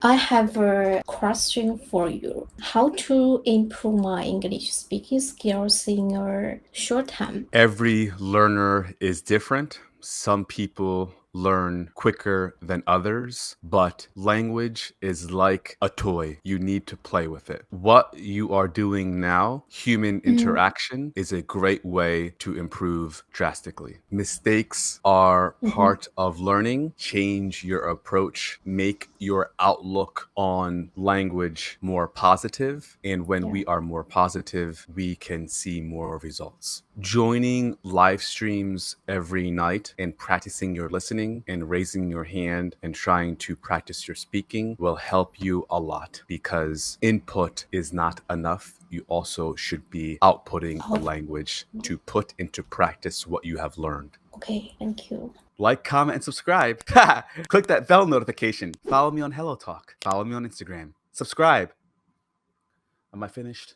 I have a question for you. How to improve my English speaking skills in a short time? Every learner is different. Some people learn quicker than others, but language is like a toy. You need to play with it. What you are doing now, human interaction, is a great way to improve drastically. Mistakes are part of learning. Change your approach, make your outlook on language more positive. And when Yeah. we are more positive, we can see more results. Joining live streams every night and practicing your listening and raising your hand and trying to practice your speaking will help you a lot, because input is not enough. You also should be outputting the language to put into practice what you have learned. Okay, thank you. Like, comment, and subscribe. Click that bell notification. Follow me on HelloTalk. Follow me on Instagram. Subscribe. Am I finished?